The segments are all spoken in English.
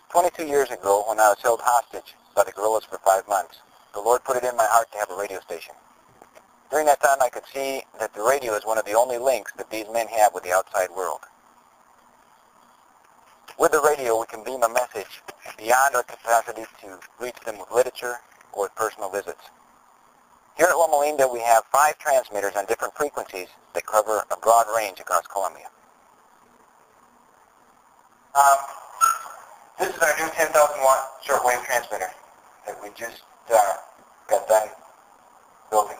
22 years ago, when I was held hostage by the guerrillas for 5 months, the Lord put it in my heart to have a radio station. During that time, I could see that the radio is one of the only links that these men have with the outside world. With the radio, we can beam a message beyond our capacity to reach them with literature or with personal visits. Here at Lomalinda, we have 5 transmitters on different frequencies that cover a broad range across Colombia. This is our new 10,000 watt shortwave transmitter that we just got done building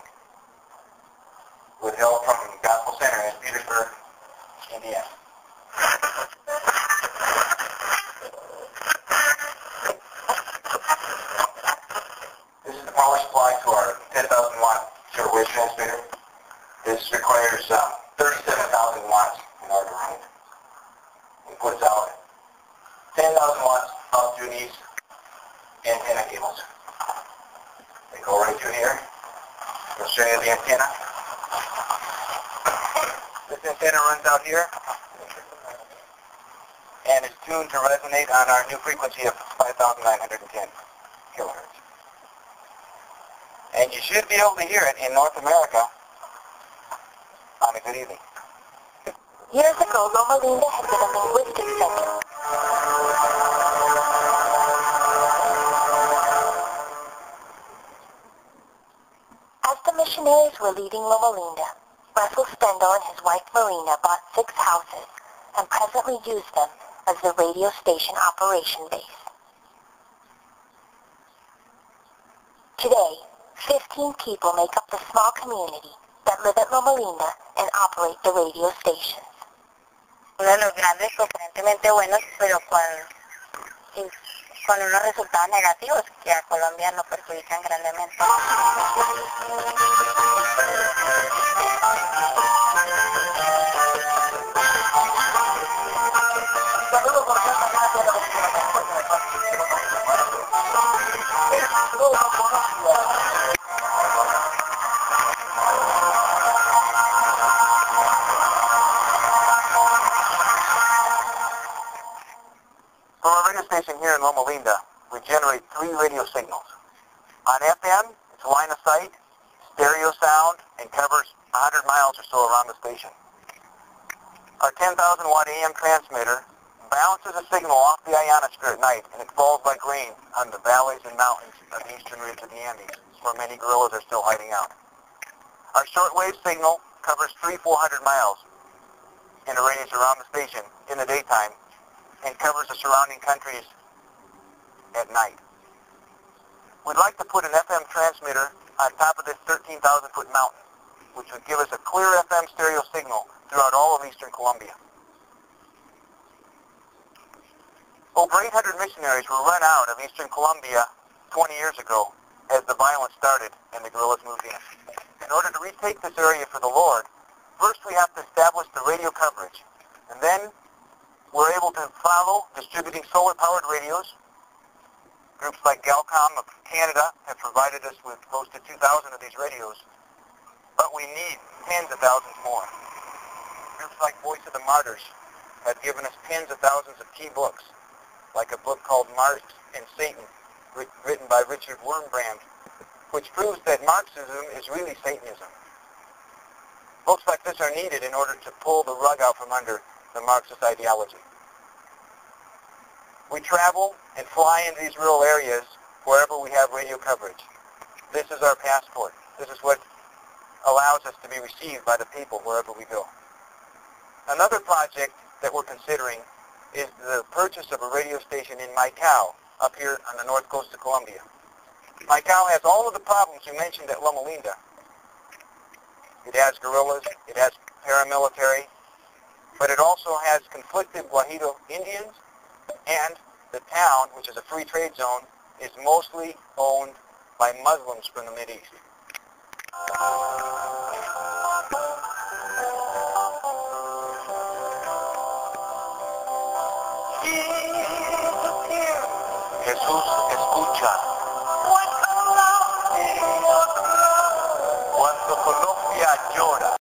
with help from Gospel Center in Petersburg, Indiana. This is the power supply to our 10,000 watt shortwave transmitter. This requires 37,000 watts in order to run it. It puts out 10,000 watts out through these antenna cables. They go right through here. I'll show you the antenna. This antenna runs out here and is tuned to resonate on our new frequency of 5,910 kilohertz. And you should be able to hear it in North America on a good evening. Years ago, Lomalinda had been a linguistic center. As the missionaries were leaving Lomalinda, Rafael and his wife Marina bought 6 houses and presently use them as the radio station operation base. Today, 15 people make up the small community that live at Lomalinda and operate the radio stations. Uno de los grandes, sorprendentemente buenos, pero con unos resultados negativos que a Colombia nos perjudican grandemente. From our radio station here in Lomalinda, we generate 3 radio signals. On FM, it's line of sight, stereo sound, and covers 100 miles or so around the station. Our 10,000 watt AM transmitter bounces a signal off the ionosphere at night, and it falls like rain on the valleys and mountains of the eastern ridge of the Andes, where many guerrillas are still hiding out. Our shortwave signal covers 300-400 miles in a radius around the station in the daytime, and covers the surrounding countries at night. We'd like to put an FM transmitter on top of this 13,000-foot mountain, which would give us a clear FM stereo signal throughout all of eastern Colombia. Over 800 missionaries were run out of eastern Colombia 20 years ago as the violence started and the guerrillas moved in. In order to retake this area for the Lord, first we have to establish the radio coverage, and then we're able to follow distributing solar-powered radios. Groups like Galcom of Canada have provided us with close to 2,000 of these radios, but we need tens of thousands more. Groups like Voice of the Martyrs have given us tens of thousands of key books, like a book called Marx and Satan, written by Richard Wurmbrand, which proves that Marxism is really Satanism. Books like this are needed in order to pull the rug out from under the Marxist ideology. We travel and fly into these rural areas wherever we have radio coverage. This is our passport. This is what allows us to be received by the people wherever we go. Another project that we're considering is the purchase of a radio station in Maicao, up here on the north coast of Colombia. Maicao has all of the problems we mentioned at Lomalinda. It has guerrillas, it has paramilitary, but it also has conflicted Guajiro Indians, and the town, which is a free trade zone, is mostly owned by Muslims from the Mideast. Jesús escucha. Cuando Colombia llora.